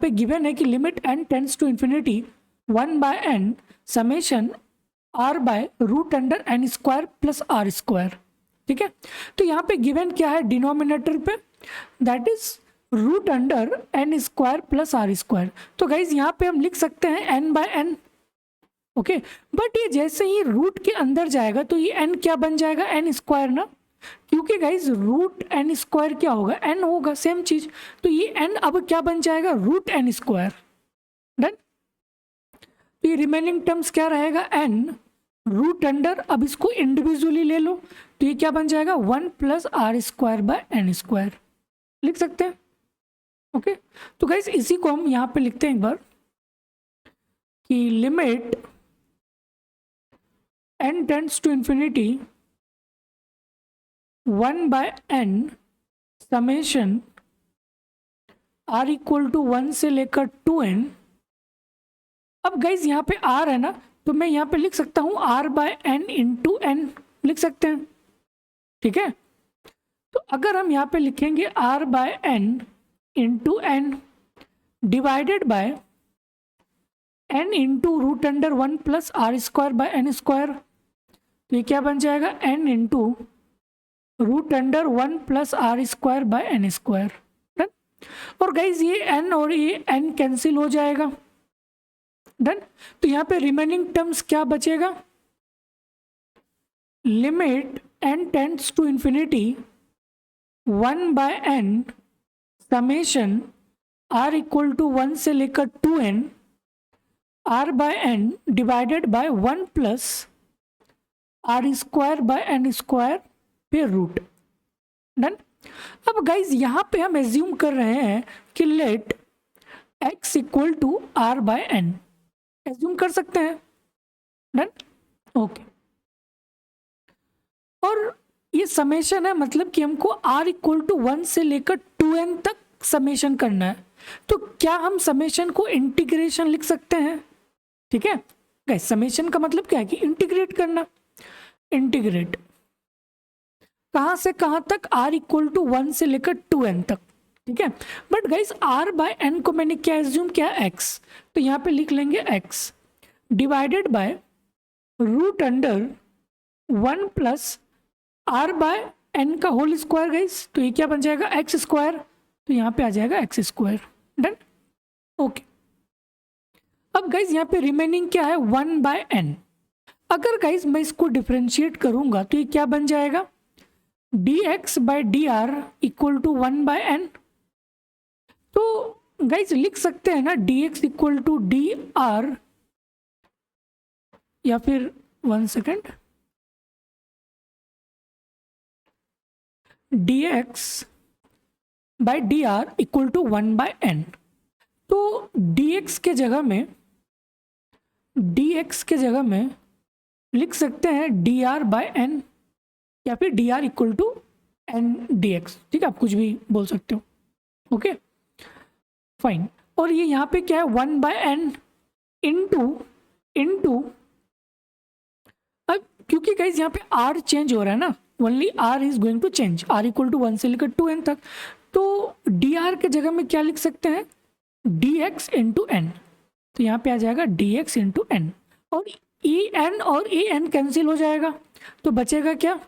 पे गिवन है कि limit n tends to infinity 1/n summation r by root under n square plus r square. ठीक है, तो यहाँ पे गिवन क्या है डिनोमिनेटर पे, that is root under n square plus r square. तो गाइज यहाँ पे हम लिख सकते हैं n/n। ओके, बट ये जैसे ही रूट के अंदर जाएगा तो ये n क्या बन जाएगा, n स्क्वायर ना, क्योंकि गाइज रूट n स्क्वायर क्या होगा, n होगा, सेम चीज। तो ये n अब क्या बन जाएगा, रूट n स्क्वायर। डन। तो ये रिमेनिंग टर्म्स क्या रहेगा, n रूट अंडर, अब इसको इंडिविजुअली ले लो तो ये क्या बन जाएगा 1 plus r square by n square, लिख सकते हैं। ओके, तो गाइज इसी को हम यहाँ पे लिखते हैं एक बार कि limit n tends to infinity 1/n summation r equal to 1 से लेकर 2n। अब गाइज यहाँ पे r है ना, तो मैं यहाँ पे लिख सकता हूँ r/n इंटू n, लिख सकते हैं। ठीक है, तो अगर हम यहाँ पे लिखेंगे r/n into n divided by n into root under 1 plus r square by n square, तो ये क्या बन जाएगा n into root under 1 plus r square by n square. Done. और गाइज ये n और ये n कैंसिल हो जाएगा। डन। तो यहाँ पे रिमेनिंग टर्म्स क्या बचेगा, limit n tends to infinity 1/n summation r equal to 1 से लेकर 2n r/n divided by 1 plus r square by n square पे रूट। डन। अब गाइज यहाँ पे हम एज्यूम कर रहे हैं कि let x equal to r/n, assume कर सकते हैं। डन। ओके, और ये समेशन है, मतलब कि हमको r इक्वल टू 1 से लेकर 2n तक समेशन करना है। तो क्या हम समेशन को इंटीग्रेशन लिख सकते हैं। ठीक है गाइस, समेशन का मतलब क्या है कि इंटीग्रेट करना। इंटीग्रेट कहाँ से कहाँ तक, r इक्वल टू 1 से लेकर 2n तक। ठीक है, बट गाइस r/n को मैंने क्या एज्यूम किया, x, तो यहाँ पे लिख लेंगे x divided by root under 1 plus r/n का होल स्क्वायर। गाइस तो ये क्या बन जाएगा x स्क्वायर, तो यहाँ पे आ जाएगा x स्क्वायर। डन। ओके, अब गाइस यहाँ पे रिमेनिंग क्या है 1/n। अगर गाइस मैं इसको डिफरेंशिएट करूंगा तो ये क्या बन जाएगा dx by dr equal to 1/n। तो गाइस लिख सकते हैं ना dx इक्वल टू dr, या फिर 1 second, dx by dr equal to 1/n। तो dx के जगह में लिख सकते हैं dr बाय n, या फिर dr equal to n dx। ठीक है, आप कुछ भी बोल सकते हो। ओके फाइन, और ये यहाँ पे क्या है 1/n इंटू अब क्योंकि गाइज यहाँ पे r चेंज हो रहा है ना, only r is going to change, r equal to 1 से लेकर 2n तक। तो dr के जगह में क्या लिख सकते हैं dx इंटू n, तो यहाँ पे आ जाएगा dx इंटू n, और en और en कैंसिल हो जाएगा, तो बचेगा क्या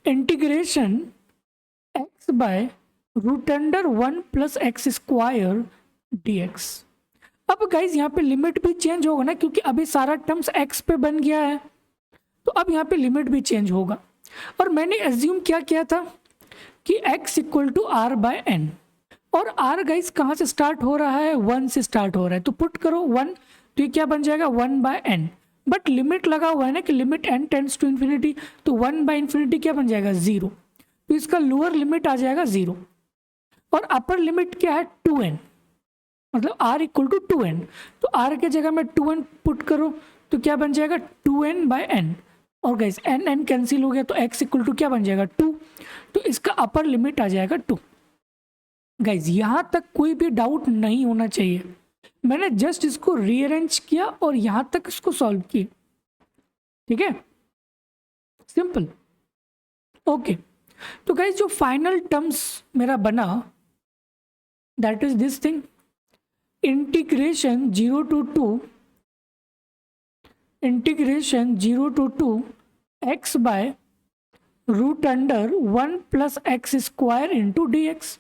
integration x by root under 1 plus x square dx। अब गाइज यहाँ पे लिमिट भी चेंज होगा ना, क्योंकि अभी सारा टर्म्स x पे बन गया है, तो अब यहाँ पे लिमिट भी चेंज होगा। और मैंने एज्यूम क्या किया था कि x इक्वल टू r/n, और r गाइस कहाँ से स्टार्ट हो रहा है 1 से स्टार्ट हो रहा है, तो पुट करो 1, तो ये क्या बन जाएगा 1/n। बट लिमिट लगा हुआ है ना कि limit n tends to infinity, तो 1/∞ क्या बन जाएगा 0, तो इसका लोअर लिमिट आ जाएगा 0, और अपर लिमिट क्या है 2n, मतलब r इक्वल टू 2n। तो r के जगह में 2n पुट करो तो क्या बन जाएगा 2n/n, और गाइस n कैंसिल हो गया, तो x इक्वल टू क्या बन जाएगा 2, तो इसका अपर लिमिट आ जाएगा 2। गाइस यहाँ तक कोई भी डाउट नहीं होना चाहिए, मैंने जस्ट इसको रीअरेंज किया और यहाँ तक इसको सॉल्व किया। ठीक है, सिंपल। ओके, तो गाइस जो फाइनल टर्म्स मेरा बना that is this thing, integration 0 to 2 x by root under 1 plus x square into d x.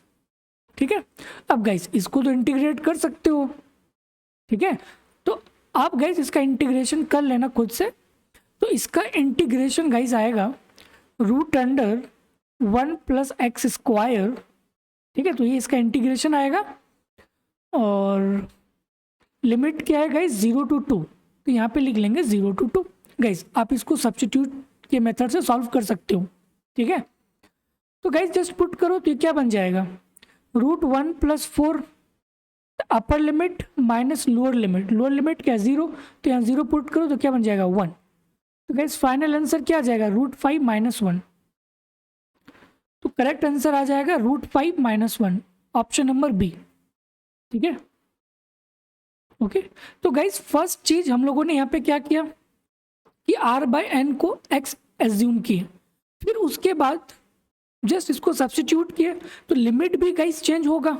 ठीक है, अब गाइस इसको तो इंटीग्रेट कर सकते हो। ठीक है, तो आप गाइस इसका इंटीग्रेशन कर लेना खुद से। तो इसका इंटीग्रेशन गाइस आएगा root under 1 plus x square. ठीक है, तो ये इसका इंटीग्रेशन आएगा और लिमिट क्या है गाइस 0 to 2, तो यहाँ पे लिख लेंगे 0 to 2। गाइस आप इसको सब्स्टिट्यूट के मेथड से सॉल्व कर सकते हो। ठीक है, तो गाइस जस्ट पुट करो तो ये क्या बन जाएगा, root 1 plus 4 upper limit minus lower limit क्या 0, तो यहाँ 0 पुट करो तो क्या बन जाएगा 1। तो गाइस फाइनल आंसर क्या आ जाएगा रूट 5 माइनस 1। तो करेक्ट आंसर आ जाएगा root 5 minus 1, option number B. ठीक है, ओके। तो गाइस फर्स्ट चीज हम लोगों ने यहाँ पे क्या किया कि r बाय एन को x एज्यूम किए, फिर उसके बाद जस्ट इसको सब्स्टिट्यूट किए तो लिमिट भी गाइस चेंज होगा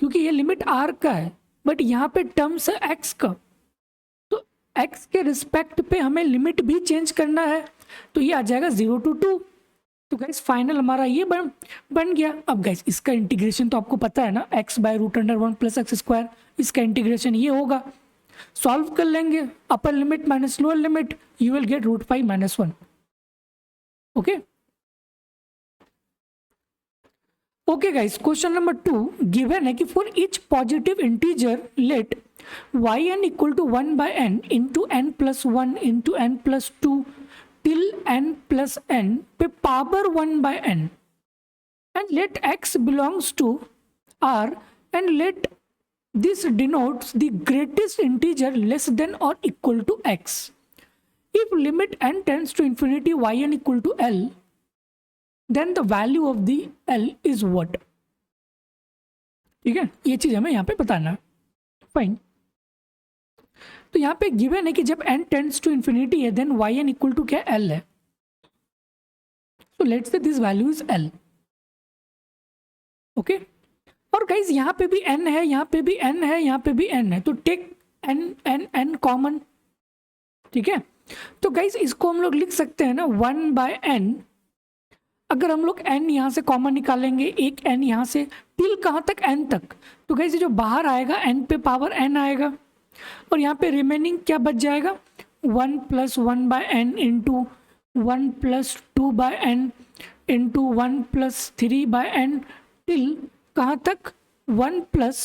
क्योंकि ये लिमिट r का है, बट यहाँ पे टर्म्स है x का, तो x के रिस्पेक्ट पे हमें लिमिट भी चेंज करना है, तो ये आ जाएगा 0 to 2। तो गाइस फाइनल हमारा ये बन गया। अब गाइस इसका इंटीग्रेशन तो आपको पता है ना, x by root under 1 plus x square, इसका इंटीग्रेशन ये होगा, सॉल्व कर लेंगे upper limit minus lower limit, you will get root 5 minus 1। Okay okay guys, question number 2 given है कि for each positive integer let yn equal to 1 by n into n plus 1 into n plus 2 till n plus n पे power 1 by n and let x belongs to r and let this denotes the greatest integer less than or equal to x. If limit n tends to infinity yn equal to l, then the value of the l is what? ठीक है, ये चीज हमें यहाँ पे बताना है। Fine, तो यहाँ पे गिवन है कि जब n टेंड्स टू इन्फिनिटी है देन yn इक्वल टू क्या l है, so let's say this value is l। Okay, और गाइज यहाँ पे भी n है, यहाँ पे भी n है, यहाँ पे भी n है, तो टेक n कॉमन। ठीक है, तो गाइज इसको हम लोग लिख सकते हैं ना 1 बाय n। अगर हम लोग n यहाँ से कॉमन निकालेंगे, एक n यहाँ से टिल कहाँ तक n तक, तो गाइज जो बाहर आएगा n पे पावर n आएगा और यहाँ पे रिमेनिंग क्या बच जाएगा 1 plus 1 by n into 1 plus 2 by n into 1 plus 3 by n till कहाँ तक 1 plus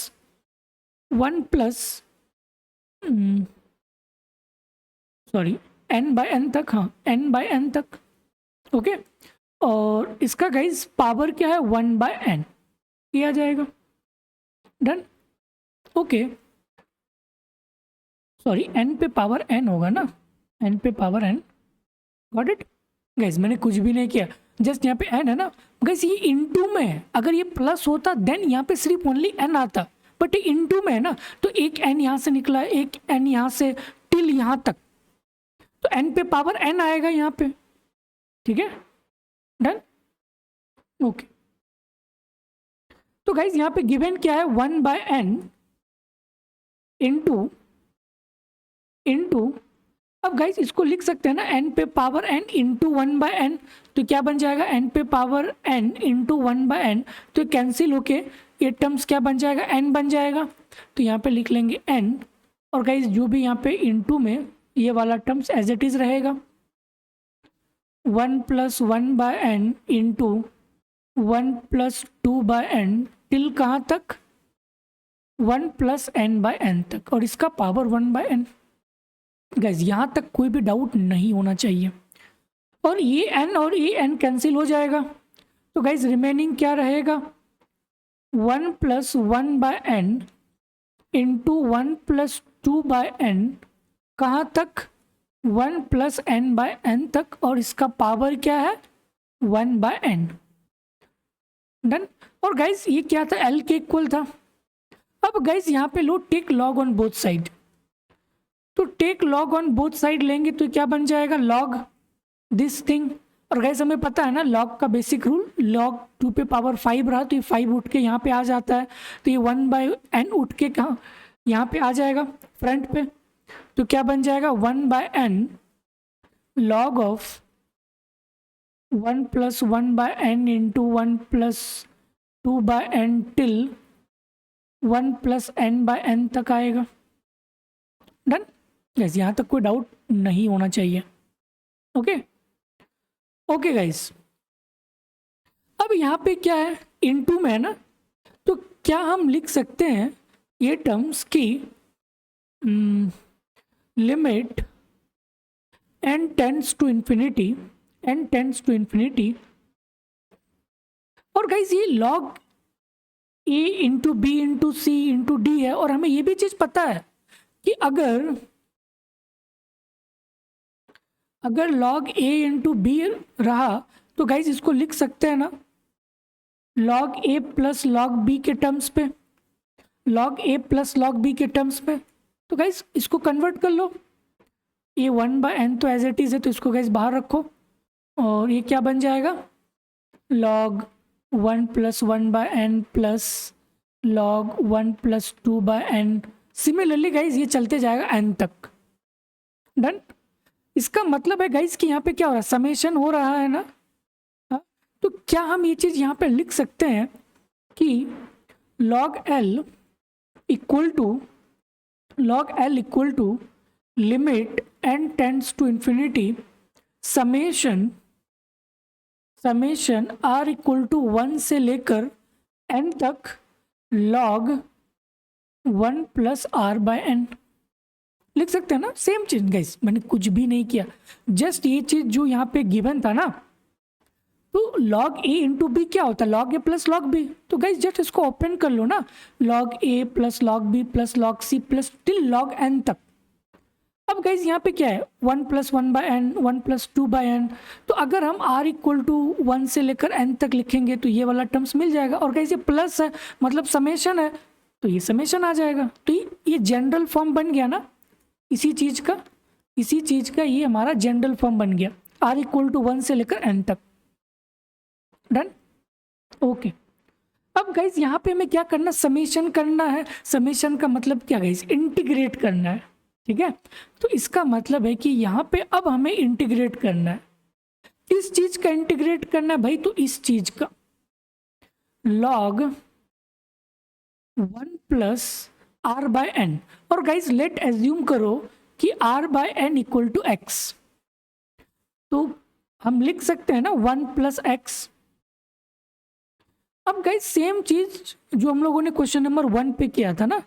sorry n by n तक, हाँ n बाय n तक। ओके, और इसका गाइज पावर क्या है 1 बाय n, ये आ जाएगा। डन। ओके, सॉरी n पे पावर n होगा ना, n पे power n, got it guys. मैंने कुछ भी नहीं किया, जस्ट यहाँ पे n है ना गाइस, ये इनटू में है, अगर ये प्लस होता देन यहाँ पे सिर्फ ओनली n आता, बट ये इनटू में है ना, तो एक n यहाँ से निकला, एक n यहाँ से टिल यहाँ तक, तो n पे पावर n आएगा यहाँ पे। ठीक है, डन। ओके, तो गाइस यहाँ पे गिवन क्या है 1 बाय n इंटू अब गाइस इसको लिख सकते हैं ना n पे power n into 1 by n, तो क्या बन जाएगा n पे power n into 1 by n, तो कैंसिल होके ये टर्म्स क्या बन जाएगा n बन जाएगा, तो यहाँ पे लिख लेंगे n, और गाइस जो भी यहाँ पे इंटू में ये वाला टर्म्स एज इट इज रहेगा 1 plus 1 by n into 1 plus 2 by n till कहाँ तक 1 प्लस n बाय n तक, और इसका पावर 1 बाय n। गाइज यहाँ तक कोई भी डाउट नहीं होना चाहिए, और ये n और ये n कैंसिल हो जाएगा, तो गाइज रिमेनिंग क्या रहेगा 1 plus 1 by n into 1 plus 2 by n कहाँ तक 1 प्लस n बाय n तक, और इसका पावर क्या है 1 बाय n। डन। और गाइज ये क्या था l के इक्वल था। अब गाइज यहाँ पे लो take log on both side, तो take log on both side लेंगे तो क्या बन जाएगा लॉग दिस थिंग, और गाइस हमें पता है ना लॉग का बेसिक रूल, लॉग 2 पे पावर 5 रहा तो ये 5 उठ के यहाँ पे आ जाता है, तो ये 1 बाय n उठ के कहाँ यहाँ पे आ जाएगा फ्रंट पे, तो क्या बन जाएगा 1/n log of 1 + 1/n into 1 + 2/n till 1 + n/n तक आएगा। डन। गाइस यहाँ तक कोई डाउट नहीं होना चाहिए। ओके ओके गाइस, अब यहाँ पे क्या है, इनटू में है ना, तो क्या हम लिख सकते हैं ये टर्म्स की limit n tends to infinity, और गाइस ये log a into B into C into D है, और हमें ये भी चीज पता है कि अगर log a इंटू बी रहा तो गाइस इसको लिख सकते हैं ना log a plus log b के टर्म्स पे, log a plus log b के टर्म्स पे। तो गाइस इसको कन्वर्ट कर लो, ये 1/n तो एज इट इज है, तो इसको गाइस बाहर रखो, और ये क्या बन जाएगा log 1 + 1/n plus log 1 + 2/n। Similarly guys ये चलते जाएगा n तक। डन। इसका मतलब है गाइस कि यहाँ पे क्या हो रहा है, समेशन हो रहा है ना। हाँ? तो क्या हम ये चीज यहाँ पे लिख सकते हैं कि log L equal to limit n tends to infinity summation r equal to 1 से लेकर n तक log 1 + r/n लिख सकते हैं ना। सेम चीज गाइस, मैंने कुछ भी नहीं किया, जस्ट ये चीज जो यहाँ पे गिवन था ना, तो log a इंटू बी क्या होता है log a plus log b। तो गाइस जस्ट इसको ओपन कर लो ना, log a plus log b plus log c plus till log n तक। अब गाइस यहाँ पे क्या है 1 + 1/n 1 + 2/n, तो अगर हम r इक्वल टू 1 से लेकर n तक लिखेंगे तो ये वाला टर्म्स मिल जाएगा, और गाइस ये प्लस है मतलब समेशन है, तो ये समेशन आ जाएगा। तो ये जनरल फॉर्म बन गया ना इसी चीज का ये हमारा जनरल फॉर्म बन गया, r इक्वल टू 1 से लेकर n तक। डन। ओके, अब गाइस यहाँ पे हमें क्या करना, समेशन करना है। समेशन का मतलब क्या गाइस, इंटीग्रेट करना है। ठीक है, तो इसका मतलब है कि यहाँ पे अब हमें इंटीग्रेट करना है। किस चीज का इंटीग्रेट करना है भाई, तो इस चीज का log 1 + r/n, और गाइस लेट एज्यूम करो कि r/n इक्वल टू x, तो हम लिख सकते हैं ना 1 + x। अब गाइस सेम चीज जो हम लोगों ने क्वेश्चन नंबर 1 पे किया था ना,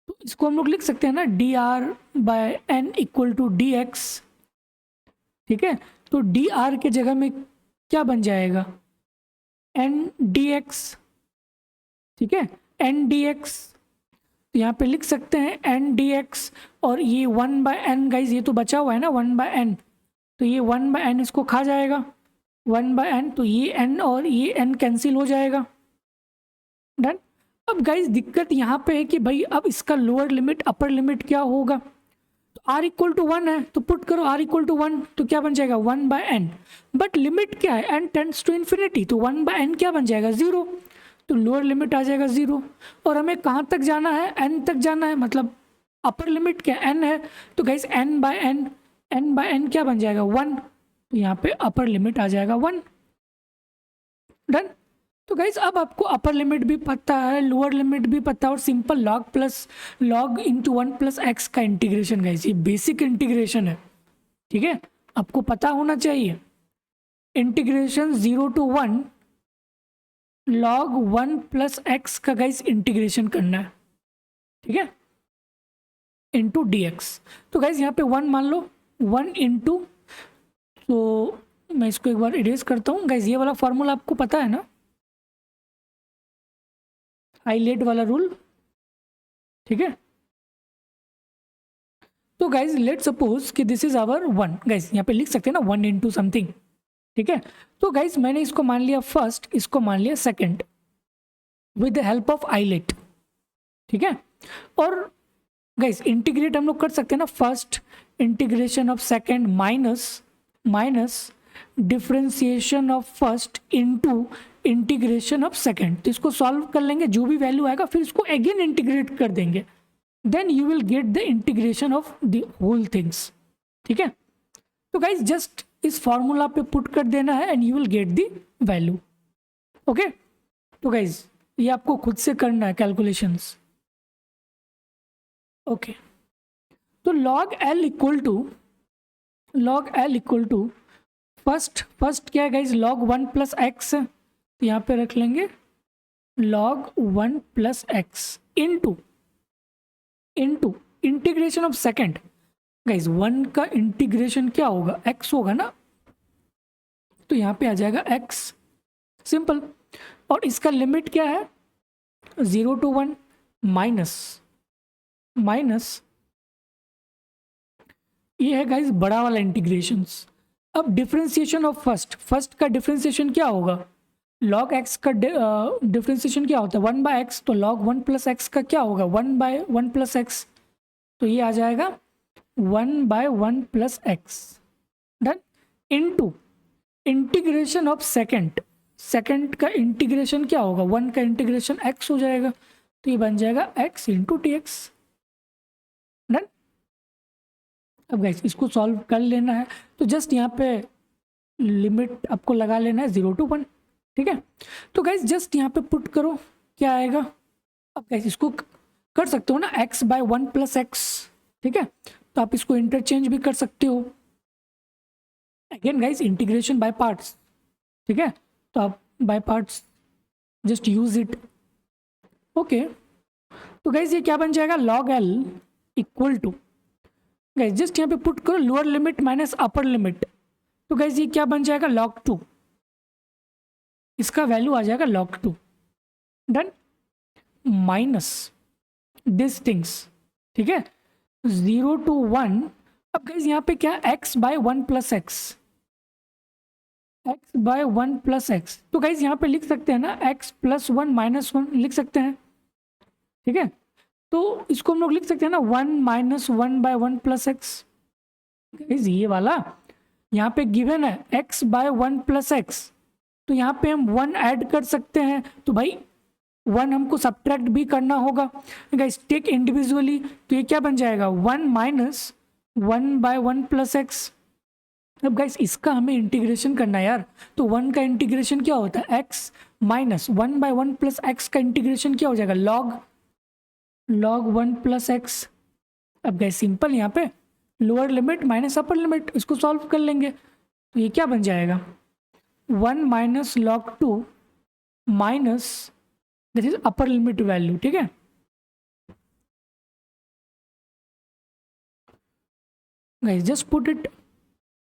तो इसको हम लोग लिख सकते हैं ना dr/n इक्वल टू dx। ठीक है, तो dr के जगह में क्या बन जाएगा n dx। ठीक है, n dx, तो यहाँ पे लिख सकते हैं n dx, और ये 1/n गाइस ये तो बचा हुआ है ना 1/n, तो ये 1/n इसको खा जाएगा 1/n, तो ये n और ये n कैंसिल हो जाएगा। डन। अब गाइस दिक्कत यहाँ पे है कि भाई अब इसका लोअर लिमिट अपर लिमिट क्या होगा, तो r इक्वल टू 1 है, तो पुट करो r इक्वल टू 1, तो क्या बन जाएगा 1/n, बट लिमिट क्या है n टेंड्स टू इन्फिनिटी, तो 1/n क्या बन जाएगा 0, तो लोअर लिमिट आ जाएगा 0। और हमें कहाँ तक जाना है, n तक जाना है, मतलब अपर लिमिट क्या n है, तो गाइस n/n क्या बन जाएगा 1, तो यहाँ पे अपर लिमिट आ जाएगा 1। डन। तो गाइज अब आपको अपर लिमिट भी पता है, लोअर लिमिट भी पता है, और simple log plus log into 1 + x का इंटीग्रेशन गाइज, ये बेसिक इंटीग्रेशन है। ठीक है, आपको पता होना चाहिए। इंटीग्रेशन 0 to 1 log 1 + x का गाइज इंटीग्रेशन करना है। ठीक है, इंटू dx। तो गाइज यहाँ पे 1 मान लो, 1 इंटू, तो मैं इसको एक बार इरेज करता हूँ गाइज, ये वाला फॉर्मूला आपको पता है ना, हाईलाइट वाला रूल। ठीक है, तो गाइज लेट सपोज कि दिस इज आवर 1, गाइज यहाँ पे लिख सकते हैं ना 1 इंटू समथिंग। ठीक है, तो गाइज मैंने इसको मान लिया फर्स्ट, इसको मान लिया second with the help of highlight. ठीक है, और गाइज इंटीग्रेट हम लोग कर सकते हैं ना, first integration of second minus differentiation of first into integration of second. तो इसको सॉल्व कर लेंगे, जो भी वैल्यू आएगा फिर इसको अगेन इंटीग्रेट कर देंगे। Then you will get the integration of the whole things. ठीक है, तो गाइज जस्ट इस फॉर्मूला पे पुट कर देना है and you will get the value. Okay, तो गाइज ये आपको खुद से करना है कैलकुलेशंस। ओके, तो log L equal to first क्या है गाइज, log 1 प्लस एक्स, तो यहाँ पे रख लेंगे log 1 plus x into integration of second. Guys 1 का इंटीग्रेशन क्या होगा, x होगा ना, तो यहाँ पे आ जाएगा x, सिंपल। और इसका लिमिट क्या है, 0 to 1 माइनस ये है गाइज बड़ा वाला इंटीग्रेशंस। अब डिफरेंशिएशन ऑफ फर्स्ट का डिफरेंशिएशन क्या होगा, log x का डिफरेंशिएशन क्या होता है 1 बाय एक्स, तो log 1 प्लस एक्स का क्या होगा 1 बाय 1 प्लस एक्स, तो ये आ जाएगा 1 by 1 plus x, done. Into integration of second का इंटीग्रेशन क्या होगा, 1 का इंटीग्रेशन x हो जाएगा, तो ये बन जाएगा x into T x, done. अब गाइस इसको सॉल्व कर लेना है, तो जस्ट यहाँ पे लिमिट आपको लगा लेना है 0 to 1। ठीक है, तो गाइस जस्ट यहाँ पे पुट करो, क्या आएगा। अब गाइस इसको कर सकते हो ना x बाय 1 प्लस एक्स, ठीक है, तो आप इसको इंटरचेंज भी कर सकते हो। Again guys integration by parts, ठीक है, तो आप by parts just use it. Okay, तो गाइस ये क्या बन जाएगा, log L equal to, guys just यहाँ पे पुट करो lower limit minus upper limit, तो गाइस ये क्या बन जाएगा log 2, इसका वैल्यू आ जाएगा log 2, done, minus this things. ठीक है, 0 to 1। अब गाइस यहाँ पे क्या x by 1 plus x, x by 1 plus x, तो गाइस यहाँ पे लिख सकते हैं ना x प्लस 1 माइनस 1 लिख सकते हैं। ठीक है, तो इसको हम लोग लिख सकते हैं ना 1 minus 1 by 1 plus x. Guys ये वाला यहाँ पे गिवन है x बाय 1 प्लस एक्स, तो यहाँ पे हम 1 ऐड कर सकते हैं, तो भाई 1 हमको सब्ट्रैक्ट भी करना होगा। गाइस टेक इंडिविजुअली, तो ये क्या बन जाएगा 1 माइनस 1 बाय 1 प्लस एक्स। अब गाइस इसका हमें इंटीग्रेशन करना है यार, तो 1 का इंटीग्रेशन क्या होता है x minus 1 by 1 plus x का इंटीग्रेशन क्या हो जाएगा log 1 प्लस एक्स। अब गाइस सिंपल यहाँ पे lower limit minus upper limit, इसको सॉल्व कर लेंगे, तो ये क्या बन जाएगा 1 minus log 2 minus this is upper limit value. ठीक है, guys just put it,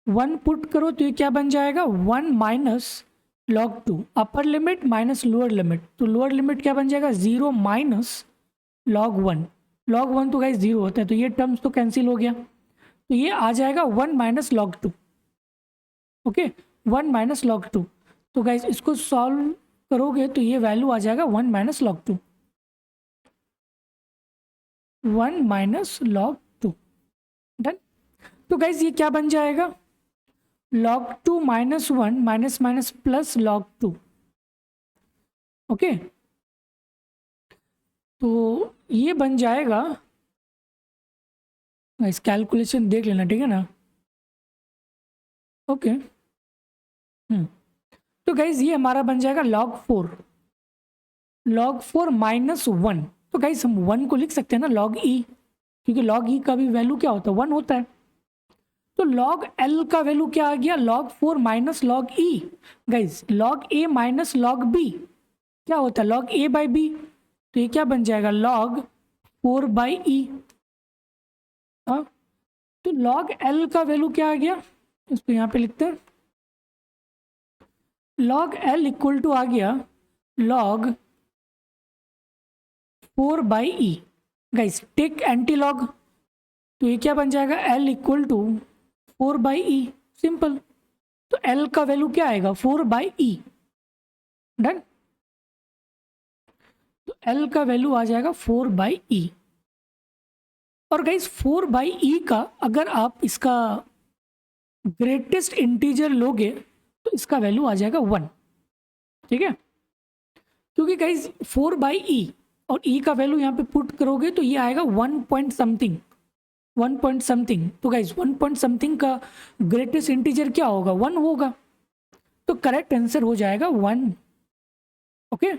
1 put करो तो ये क्या बन जाएगा 1 minus log 2 upper limit minus lower limit, तो लोअर लिमिट क्या बन जाएगा 0 माइनस log 1 तो गाइस 0 होता है, तो ये टर्म्स तो कैंसिल हो गया, तो ये आ जाएगा 1 minus log 2। Okay, 1 minus log 2, तो गाइस इसको सॉल्व करोगे तो ये वैल्यू आ जाएगा 1 minus log 2, 1 minus log 2, done. तो गाइस ये क्या बन जाएगा log 2 minus 1 minus minus plus log 2। Okay, तो ये बन जाएगा, इस कैलकुलेशन देख लेना, ठीक है ना। ओके, तो गाइज ये हमारा बन जाएगा log 4 माइनस 1, तो गाइज हम 1 को लिख सकते हैं ना log e, क्योंकि log e का भी वैल्यू क्या होता है 1 होता है, तो log L का वैल्यू क्या आ गया log 4 minus log e। Guys log a minus log b क्या होता है log a बाई b, तो ये क्या बन जाएगा log 4 बाई e। तो log L का वैल्यू क्या आ गया, इसको यहाँ पे लिखते हैं, log L इक्वल टू आ गया log 4 by e। Guys take anti log, तो ये क्या बन जाएगा L equal to 4 by e, simple. तो L का वैल्यू क्या आएगा 4 बाई e, डन। तो L का वैल्यू आ जाएगा 4 बाई e, और गाइस 4 बाई e का अगर आप इसका ग्रेटेस्ट इंटीजर लोगे तो इसका वैल्यू आ जाएगा 1। ठीक है, क्योंकि गाइज 4 बाई ई और ई का वैल्यू यहाँ पे पुट करोगे तो ये आएगा 1 पॉइंट समथिंग, 1 पॉइंट समथिंग। तो गाइज 1 पॉइंट समथिंग का ग्रेटेस्ट इंटीजर क्या होगा? 1 होगा। तो करेक्ट आंसर हो जाएगा 1। ओके